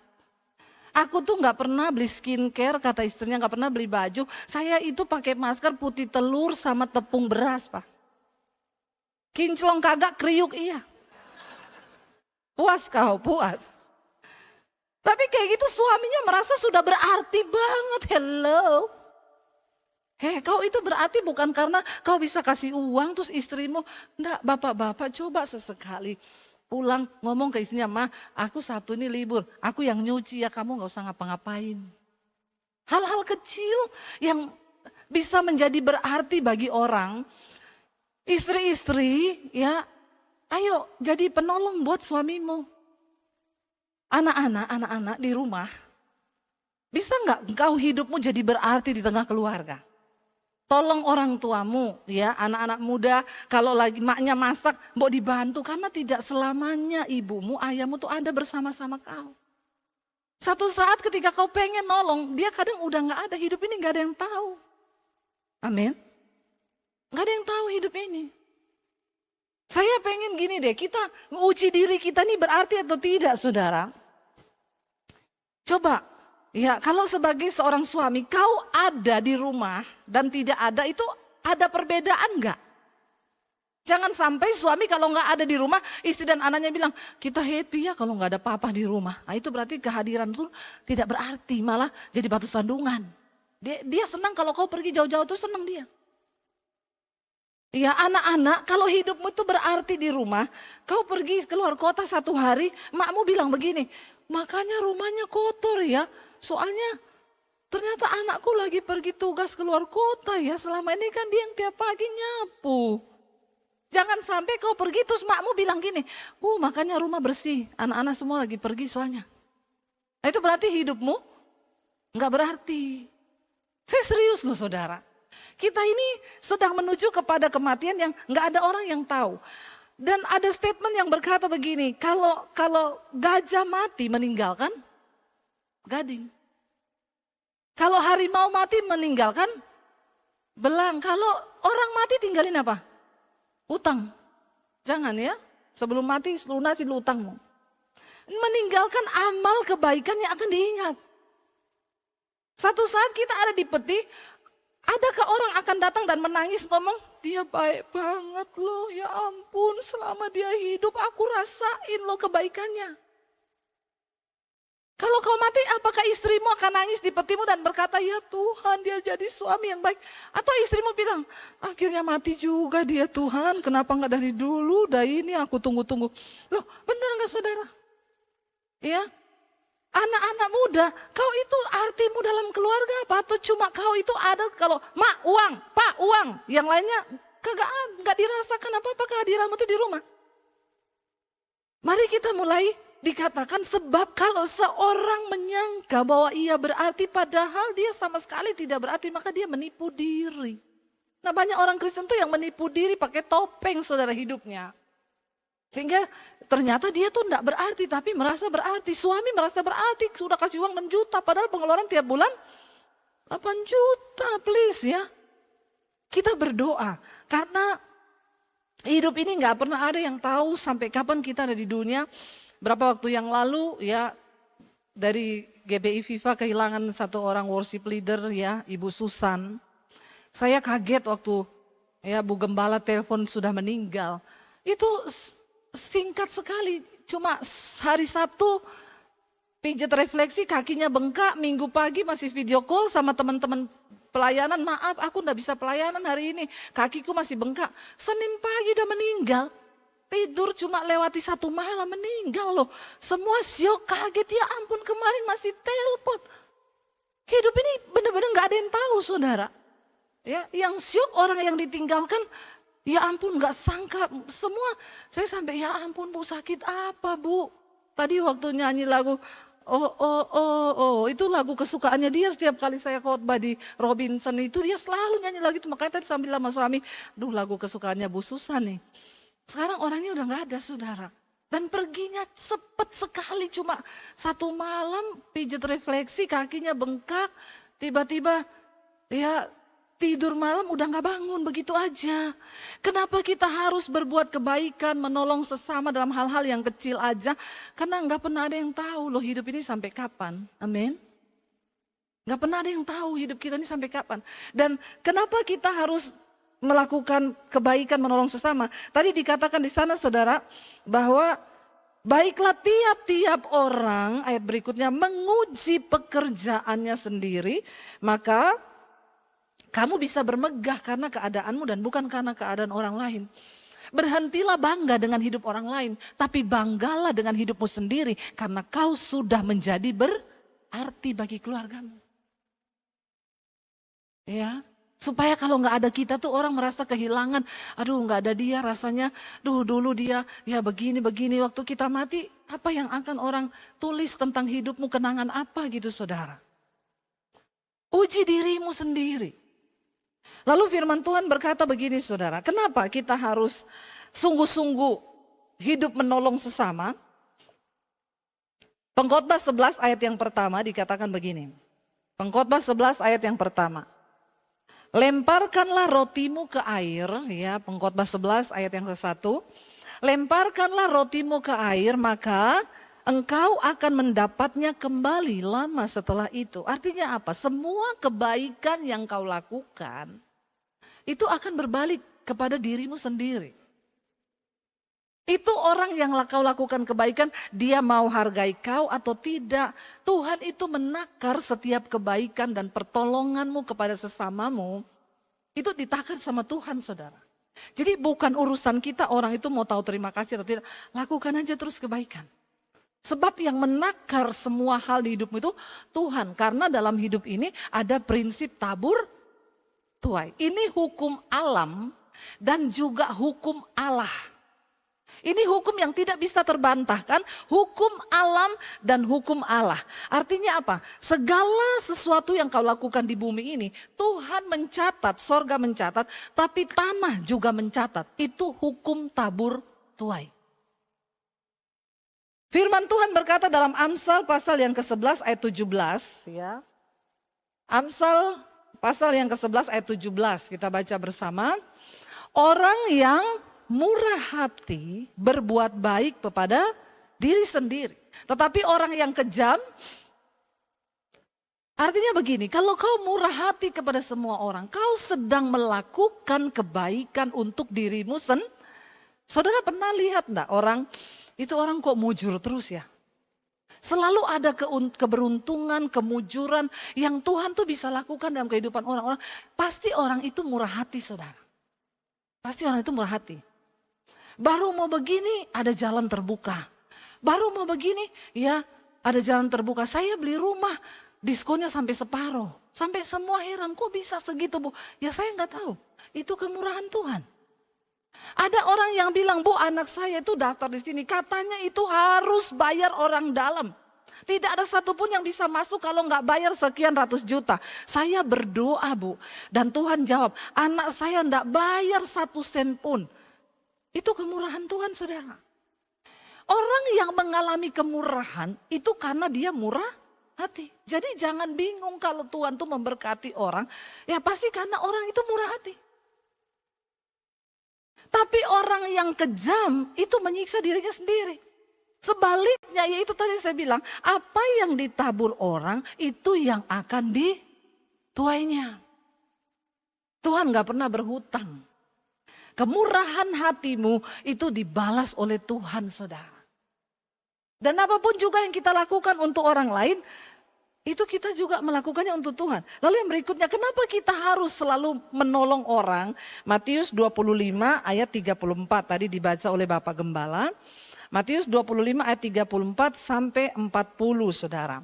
Aku tuh gak pernah beli skincare, kata istrinya gak pernah beli baju. Saya itu pakai masker putih telur sama tepung beras, Pak. Kinclong kagak, kriuk iya. Puas kau, puas. Tapi kayak gitu suaminya merasa sudah berarti banget. Hello. Kau itu berarti bukan karena kau bisa kasih uang terus istrimu. Enggak, bapak-bapak coba sesekali pulang ngomong ke istrinya, Ma, aku Sabtu ini libur. Aku yang nyuci ya, kamu gak usah ngapa-ngapain. Hal-hal kecil yang bisa menjadi berarti bagi orang. Istri-istri ya, ayo jadi penolong buat suamimu. Anak-anak di rumah, bisa nggak engkau hidupmu jadi berarti di tengah keluarga? Tolong orang tuamu ya, anak-anak muda kalau lagi maknya masak, mau dibantu karena tidak selamanya ibumu, ayahmu tuh ada bersama-sama kau. Satu saat ketika kau pengen nolong, dia kadang udah nggak ada, hidup ini nggak ada yang tahu. Amin. Nggak ada yang tahu hidup ini. Saya pengen gini deh, kita uji diri kita ini berarti atau tidak, saudara? Coba, ya kalau sebagai seorang suami, kau ada di rumah dan tidak ada, itu ada perbedaan nggak? Jangan sampai suami kalau nggak ada di rumah, istri dan anaknya bilang, kita happy ya kalau nggak ada papa di rumah. Nah, itu berarti kehadiran itu tidak berarti, malah jadi batu sandungan. Dia senang kalau kau pergi jauh-jauh tuh senang dia. Ya anak-anak, kalau hidupmu itu berarti di rumah, kau pergi keluar kota 1 hari, makmu bilang begini, makanya rumahnya kotor ya, soalnya ternyata anakku lagi pergi tugas keluar kota ya, selama ini kan dia yang tiap pagi nyapu. Jangan sampai kau pergi terus makmu bilang gini, makanya rumah bersih, anak-anak semua lagi pergi soalnya. Nah, itu berarti hidupmu nggak berarti. Saya serius loh saudara. Kita ini sedang menuju kepada kematian yang nggak ada orang yang tahu. Dan ada statement yang berkata begini, kalau gajah mati meninggalkan gading. Kalau harimau mati meninggalkan belang. Kalau orang mati tinggalin apa? Utang. Jangan ya, sebelum mati lunasin utangmu. Meninggalkan amal kebaikan yang akan diingat. Satu saat kita ada di peti, adakah orang akan datang dan menangis ngomong, dia baik banget loh, ya ampun selama dia hidup aku rasain loh kebaikannya. Kalau kau mati, apakah istrimu akan nangis di petimu dan berkata, ya Tuhan dia jadi suami yang baik. Atau istrimu bilang, akhirnya mati juga dia Tuhan, kenapa gak dari dulu, dari ini aku tunggu-tunggu. Loh benar gak saudara? Ya, anak-anak muda, kau itu artimu dalam keluarga apa? Atau cuma kau itu ada kalau mak uang, pak uang, yang lainnya gak dirasakan apa-apa kehadiranmu itu di rumah. Mari kita mulai dikatakan sebab kalau seorang menyangka bahwa ia berarti padahal dia sama sekali tidak berarti, maka dia menipu diri. Nah banyak orang Kristen tuh yang menipu diri pakai topeng saudara hidupnya. Sehingga ternyata dia tuh enggak berarti tapi merasa berarti. Suami merasa berarti sudah kasih uang 6 juta padahal pengeluaran tiap bulan 8 juta please ya. Kita berdoa karena hidup ini enggak pernah ada yang tahu sampai kapan kita ada di dunia. Berapa waktu yang lalu ya dari GBI Viva kehilangan satu orang worship leader ya, Ibu Susan. Saya kaget waktu ya Bu Gembala telepon sudah meninggal. Itu singkat sekali, cuma hari Sabtu pijat refleksi kakinya bengkak, Minggu pagi masih video call sama teman-teman pelayanan, maaf aku enggak bisa pelayanan hari ini, kakiku masih bengkak. Senin pagi udah meninggal. Tidur cuma lewati 1 malam meninggal loh. Semua syok kaget, ya ampun kemarin masih telepon. Hidup ini benar-benar gak ada yang tahu saudara. Ya, yang syok orang yang ditinggalkan, ya ampun gak sangka. Semua saya sampai ya ampun Bu sakit apa Bu. Tadi waktu nyanyi lagu Itu lagu kesukaannya dia setiap kali saya khotbah di Robinson itu dia selalu nyanyi lagi itu. Makanya tadi sambil sama suami, lagu kesukaannya Bu Susan nih. Sekarang orangnya udah gak ada saudara. Dan perginya cepat sekali, cuma 1 malam pijat refleksi, kakinya bengkak, tiba-tiba ya tidur malam udah gak bangun begitu aja. Kenapa kita harus berbuat kebaikan, menolong sesama dalam hal-hal yang kecil aja? Karena gak pernah ada yang tahu loh hidup ini sampai kapan. Amin. Gak pernah ada yang tahu hidup kita ini sampai kapan. Dan kenapa kita harus melakukan kebaikan, menolong sesama? Tadi dikatakan di sana saudara bahwa baiklah tiap-tiap orang, ayat berikutnya, menguji pekerjaannya sendiri, maka kamu bisa bermegah karena keadaanmu dan bukan karena keadaan orang lain. Berhentilah bangga dengan hidup orang lain, tapi banggalah dengan hidupmu sendiri karena kau sudah menjadi berarti bagi keluargamu. Ya. Supaya kalau nggak ada kita tuh orang merasa kehilangan. Aduh nggak ada dia rasanya, dulu dia ya begini, waktu kita mati apa yang akan orang tulis tentang hidupmu, kenangan apa gitu saudara. Uji dirimu sendiri. Lalu firman Tuhan berkata begini saudara, kenapa kita harus sungguh-sungguh hidup menolong sesama? Pengkhotbah 11 ayat yang pertama dikatakan begini. Pengkhotbah 11 ayat yang pertama. Lemparkanlah rotimu ke air, ya Pengkhotbah 11 ayat yang ke-1. Lemparkanlah rotimu ke air, maka engkau akan mendapatnya kembali lama setelah itu. Artinya apa? Semua kebaikan yang kau lakukan, itu akan berbalik kepada dirimu sendiri. Itu orang yang kau lakukan kebaikan, dia mau hargai kau atau tidak. Tuhan itu menakar setiap kebaikan dan pertolonganmu kepada sesamamu. Itu ditakar sama Tuhan saudara. Jadi bukan urusan kita orang itu mau tahu terima kasih atau tidak. Lakukan aja terus kebaikan. Sebab yang menakar semua hal di hidupmu itu Tuhan. Karena dalam hidup ini ada prinsip tabur tuai. Ini hukum alam dan juga hukum Allah. Ini hukum yang tidak bisa terbantahkan, hukum alam dan hukum Allah. Artinya apa? Segala sesuatu yang kau lakukan di bumi ini, Tuhan mencatat, sorga mencatat, tapi tanah juga mencatat. Itu hukum tabur tuai. Firman Tuhan berkata dalam Amsal pasal yang ke-11 ayat 17. Ya. Amsal pasal yang ke-11 ayat 17, kita baca bersama. Orang yang murah hati berbuat baik kepada diri sendiri. Tetapi orang yang kejam, artinya begini, kalau kau murah hati kepada semua orang, kau sedang melakukan kebaikan untuk dirimu sendiri. Saudara pernah lihat enggak orang, itu orang kok mujur terus ya? Selalu ada keberuntungan, kemujuran yang Tuhan tuh bisa lakukan dalam kehidupan orang-orang. Pasti orang itu murah hati saudara. Pasti orang itu murah hati. Baru mau begini ada jalan terbuka. Baru mau begini ya ada jalan terbuka. Saya beli rumah diskonnya sampai separuh. Sampai semua heran kok bisa segitu Bu. Ya saya nggak tahu. Itu kemurahan Tuhan. Ada orang yang bilang Bu anak saya itu daftar di sini. Katanya itu harus bayar orang dalam. Tidak ada satupun yang bisa masuk kalau nggak bayar sekian ratus juta. Saya berdoa Bu. Dan Tuhan jawab anak saya nggak bayar 1 sen pun. Itu kemurahan Tuhan saudara. Orang yang mengalami kemurahan itu karena dia murah hati. Jadi jangan bingung kalau Tuhan tuh memberkati orang. Ya pasti karena orang itu murah hati. Tapi orang yang kejam itu menyiksa dirinya sendiri. Sebaliknya yaitu tadi saya bilang. Apa yang ditabur orang itu yang akan dituainya. Tuhan gak pernah berhutang. Kemurahan hatimu itu dibalas oleh Tuhan saudara. Dan apapun juga yang kita lakukan untuk orang lain, itu kita juga melakukannya untuk Tuhan. Lalu yang berikutnya, kenapa kita harus selalu menolong orang? Matius 25 ayat 34 tadi dibaca oleh Bapak Gembala. Matius 25 ayat 34 sampai 40 saudara.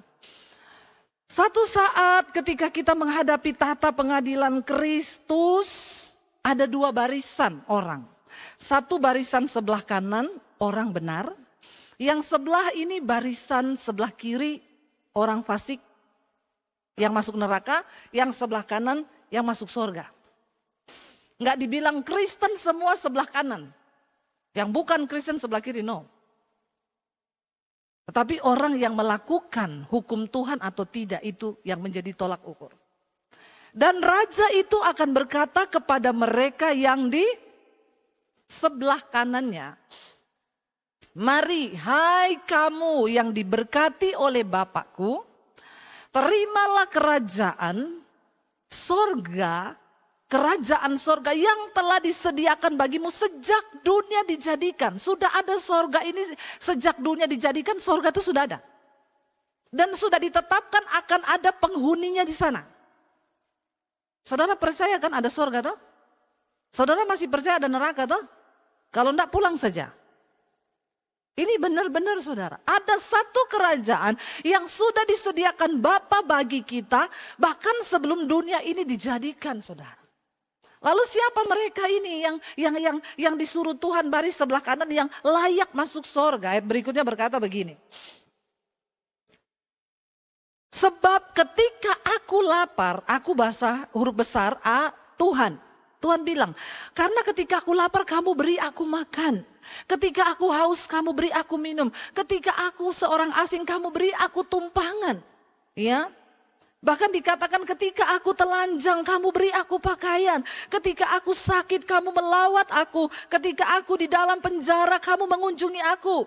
Satu saat ketika kita menghadapi tahta pengadilan Kristus, ada 2 barisan orang. Satu barisan sebelah kanan orang benar. Yang sebelah ini barisan sebelah kiri orang fasik yang masuk neraka, yang sebelah kanan yang masuk surga. Enggak dibilang Kristen semua sebelah kanan. Yang bukan Kristen sebelah kiri, no. Tetapi orang yang melakukan hukum Tuhan atau tidak itu yang menjadi tolak ukur. Dan raja itu akan berkata kepada mereka yang di sebelah kanannya, mari hai kamu yang diberkati oleh Bapakku, terimalah kerajaan sorga, kerajaan sorga yang telah disediakan bagimu sejak dunia dijadikan. Sudah ada sorga ini sejak dunia dijadikan, sorga itu sudah ada. Dan sudah ditetapkan akan ada penghuninya di sana. Saudara percaya kan ada sorga toh? Saudara masih percaya ada neraka toh? Kalau enggak pulang saja. Ini benar-benar saudara, ada satu kerajaan yang sudah disediakan Bapa bagi kita bahkan sebelum dunia ini dijadikan saudara. Lalu siapa mereka ini yang disuruh Tuhan baris sebelah kanan yang layak masuk sorga? Ayat berikutnya berkata begini. Sebab ketika aku lapar, aku bahasa huruf besar A, Tuhan. Tuhan bilang, karena ketika aku lapar kamu beri aku makan. Ketika aku haus kamu beri aku minum. Ketika aku seorang asing kamu beri aku tumpangan. Ya. Bahkan dikatakan ketika aku telanjang kamu beri aku pakaian. Ketika aku sakit kamu melawat aku. Ketika aku di dalam penjara kamu mengunjungi aku.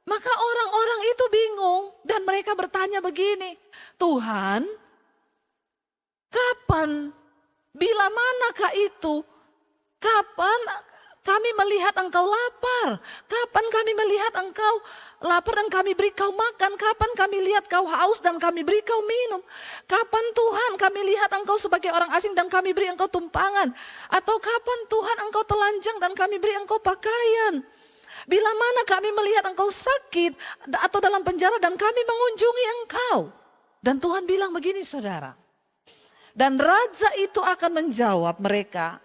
Maka orang-orang itu bingung dan mereka bertanya begini. Tuhan, kapan? Bila manakah itu? Kapan kami melihat engkau lapar? Kapan kami melihat engkau lapar dan kami beri kau makan? Kapan kami lihat kau haus dan kami beri kau minum? Kapan Tuhan kami lihat engkau sebagai orang asing dan kami beri engkau tumpangan? Atau kapan Tuhan engkau telanjang dan kami beri engkau pakaian? Bila mana kami melihat engkau sakit atau dalam penjara dan kami mengunjungi engkau? Dan Tuhan bilang begini saudara. Dan raja itu akan menjawab mereka,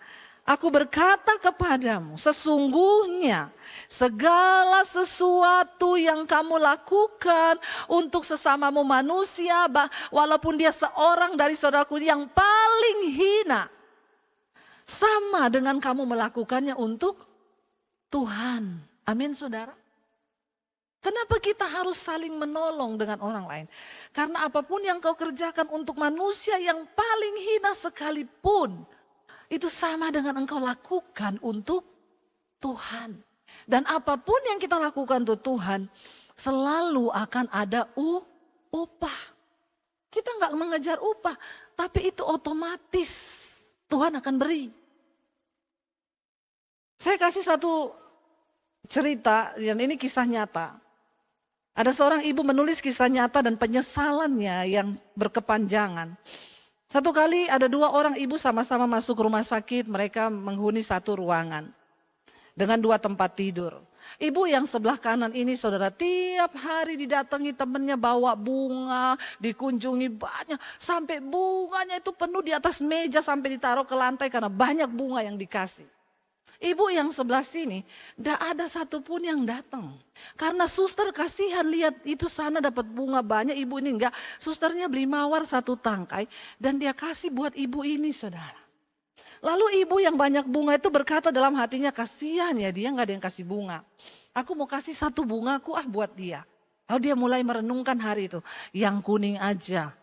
aku berkata kepadamu, sesungguhnya segala sesuatu yang kamu lakukan untuk sesamamu manusia, walaupun dia seorang dari saudaraku yang paling hina, sama dengan kamu melakukannya untuk Tuhan. Amin saudara. Kenapa kita harus saling menolong dengan orang lain? Karena apapun yang kau kerjakan untuk manusia yang paling hina sekalipun, itu sama dengan engkau lakukan untuk Tuhan. Dan apapun yang kita lakukan untuk Tuhan, selalu akan ada upah. Kita nggak mengejar upah, tapi itu otomatis Tuhan akan beri. Saya kasih satu cerita, dan ini kisah nyata. Ada seorang ibu menulis kisah nyata dan penyesalannya yang berkepanjangan. Satu kali ada dua orang ibu sama-sama masuk rumah sakit, mereka menghuni satu ruangan dengan dua tempat tidur. Ibu yang sebelah kanan ini saudara tiap hari didatangi temannya bawa bunga, dikunjungi banyak. Sampai bunganya itu penuh di atas meja sampai ditaruh ke lantai karena banyak bunga yang dikasih. Ibu yang sebelah sini, tidak ada satupun yang datang. Karena suster kasihan lihat itu sana dapat bunga banyak, ibu ini enggak. Susternya beli mawar satu tangkai dan dia kasih buat ibu ini saudara. Lalu ibu yang banyak bunga itu berkata dalam hatinya, kasihan ya dia enggak ada yang kasih bunga. Aku mau kasih satu bungaku buat dia. Lalu dia mulai merenungkan hari itu, yang kuning aja.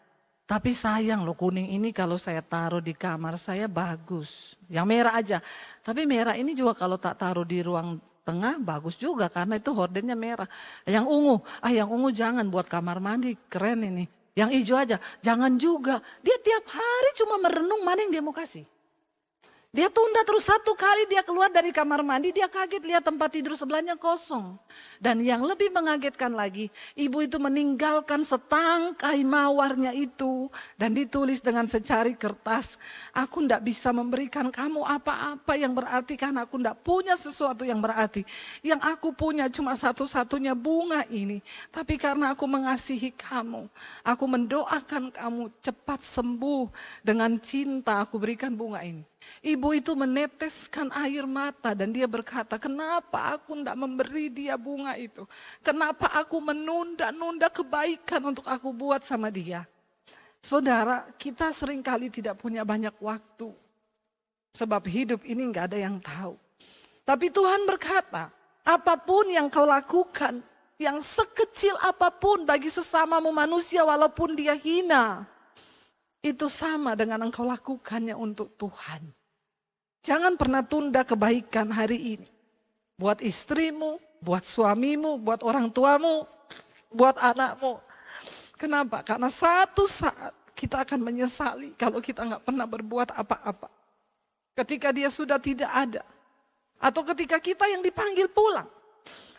Tapi sayang loh kuning ini kalau saya taruh di kamar saya bagus. Yang merah aja. Tapi merah ini juga kalau tak taruh di ruang tengah bagus juga karena itu hordennya merah. Yang ungu jangan buat kamar mandi keren ini. Yang hijau aja jangan juga. Dia tiap hari cuma merenung mana yang dia mau kasih. Dia tunda terus satu kali dia keluar dari kamar mandi dia kaget lihat tempat tidur sebelahnya kosong. Dan yang lebih mengagetkan lagi ibu itu meninggalkan setangkai mawarnya itu. Dan ditulis dengan secari kertas. Aku tidak bisa memberikan kamu apa-apa yang berarti karena aku tidak punya sesuatu yang berarti. Yang aku punya cuma satu-satunya bunga ini. Tapi karena aku mengasihi kamu. Aku mendoakan kamu cepat sembuh. Dengan cinta aku berikan bunga ini. Ibu itu meneteskan air mata dan dia berkata, kenapa aku tidak memberi dia bunga itu? Kenapa aku menunda-nunda kebaikan untuk aku buat sama dia? Saudara, kita seringkali tidak punya banyak waktu. Sebab hidup ini gak ada yang tahu. Tapi Tuhan berkata, apapun yang kau lakukan, yang sekecil apapun bagi sesamamu manusia walaupun dia hina, itu sama dengan engkau lakukannya untuk Tuhan. Jangan pernah tunda kebaikan hari ini. Buat istrimu, buat suamimu, buat orang tuamu, buat anakmu. Kenapa? Karena satu saat kita akan menyesali kalau kita nggak pernah berbuat apa-apa. Ketika dia sudah tidak ada. Atau ketika kita yang dipanggil pulang.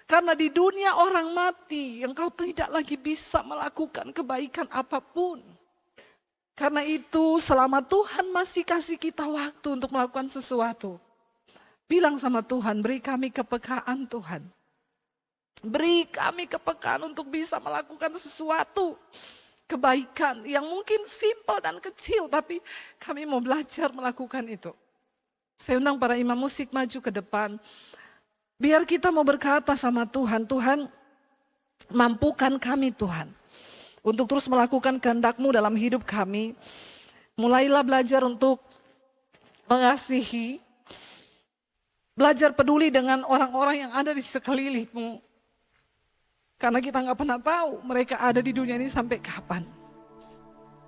Karena di dunia orang mati, engkau tidak lagi bisa melakukan kebaikan apapun. Karena itu selama Tuhan masih kasih kita waktu untuk melakukan sesuatu. Bilang sama Tuhan, beri kami kepekaan Tuhan. Beri kami kepekaan untuk bisa melakukan sesuatu. Kebaikan yang mungkin simpel dan kecil, tapi kami mau belajar melakukan itu. Saya undang para imam musik maju ke depan. Biar kita mau berkata sama Tuhan, Tuhan mampukan kami Tuhan. Untuk terus melakukan kehendak-Mu dalam hidup kami. Mulailah belajar untuk mengasihi. Belajar peduli dengan orang-orang yang ada di sekelilingmu. Karena kita gak pernah tahu mereka ada di dunia ini sampai kapan.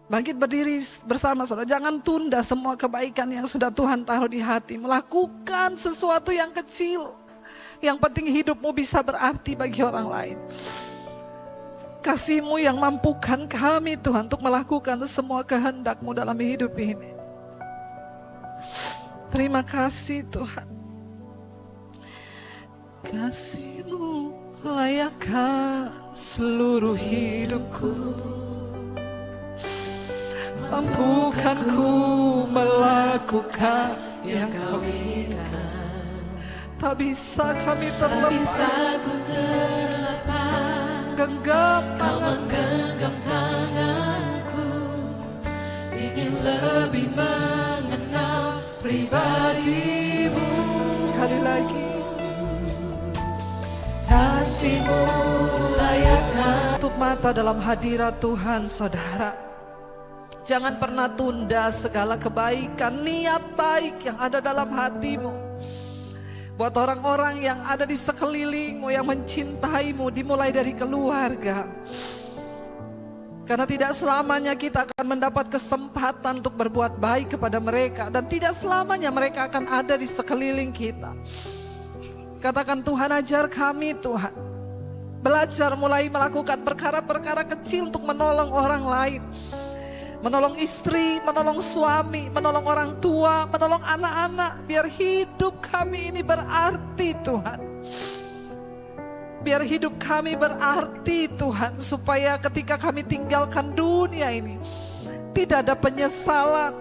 Bangkit berdiri bersama saudara. Jangan tunda semua kebaikan yang sudah Tuhan taruh di hati. Melakukan sesuatu yang kecil. Yang penting hidupmu bisa berarti bagi orang lain. Kasih-Mu yang mampukan kami Tuhan untuk melakukan semua kehendak-Mu dalam hidup ini. Terima kasih Tuhan. Kasih-Mu layakkan seluruh hidupku. Mampukan ku melakukan yang Kau inginkan. Tak bisa kami terlepas. Genggam tanganku, ingin lebih mengenal pribadi-Mu. Sekali lagi, kasih-Mu layakkan. Tutup mata dalam hadirat Tuhan saudara. Jangan pernah tunda segala kebaikan, niat baik yang ada dalam hatimu. Buat orang-orang yang ada di sekelilingmu yang mencintaimu, dimulai dari keluarga. Karena tidak selamanya kita akan mendapat kesempatan untuk berbuat baik kepada mereka. Dan tidak selamanya mereka akan ada di sekeliling kita. Katakan, Tuhan ajar kami Tuhan. Belajar mulai melakukan perkara-perkara kecil untuk menolong orang lain. Menolong istri, menolong suami, menolong orang tua, menolong anak-anak. Biar hidup kami ini berarti Tuhan. Biar hidup kami berarti Tuhan. Supaya ketika kami tinggalkan dunia ini, tidak ada penyesalan.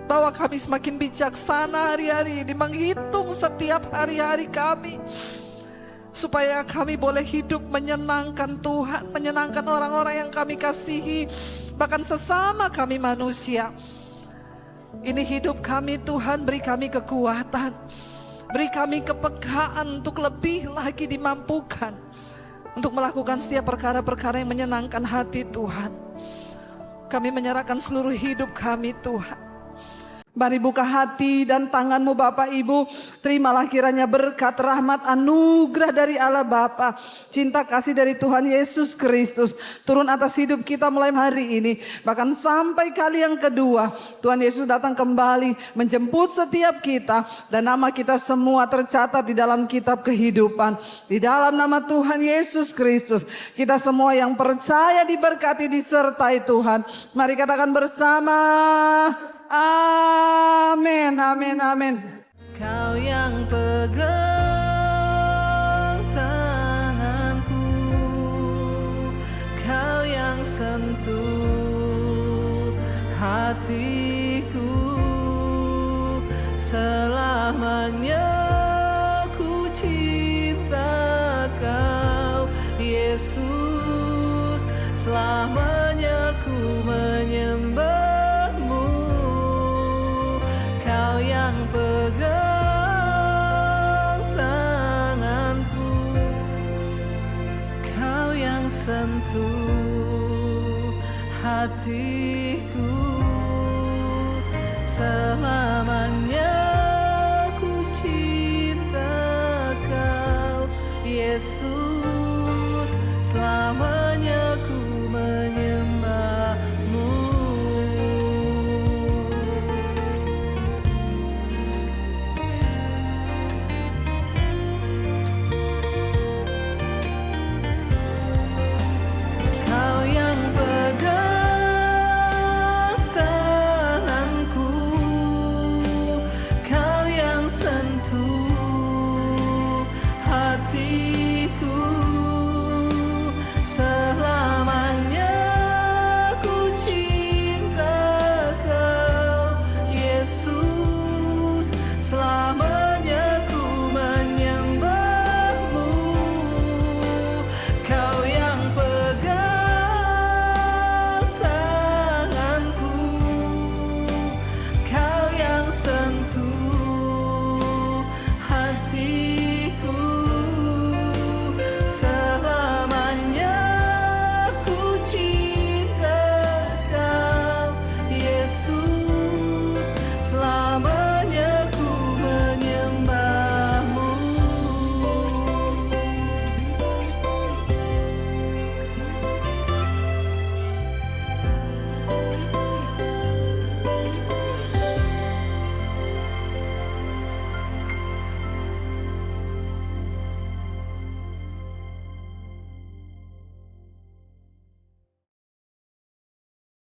Bahwa kami semakin bijaksana hari-hari ini, menghitung setiap hari-hari kami. Supaya kami boleh hidup menyenangkan Tuhan, menyenangkan orang-orang yang kami kasihi, bahkan sesama kami manusia. Ini hidup kami Tuhan, beri kami kekuatan, beri kami kepekaan untuk lebih lagi dimampukan untuk melakukan setiap perkara-perkara yang menyenangkan hati Tuhan. Kami menyerahkan seluruh hidup kami Tuhan. Mari buka hati dan tanganmu Bapak Ibu. Terimalah kiranya berkat, rahmat, anugerah dari Allah Bapa, cinta kasih dari Tuhan Yesus Kristus turun atas hidup kita mulai hari ini. Bahkan sampai kali yang kedua Tuhan Yesus datang kembali menjemput setiap kita. Dan nama kita semua tercatat di dalam kitab kehidupan. Di dalam nama Tuhan Yesus Kristus kita semua yang percaya diberkati, disertai Tuhan. Mari katakan bersama, amin, amin, amin. Kau yang pegang tanganku, Kau yang sentuh hatiku. Selamanya ku cinta Kau Yesus, selamanya ku menyembah. hatiku selalu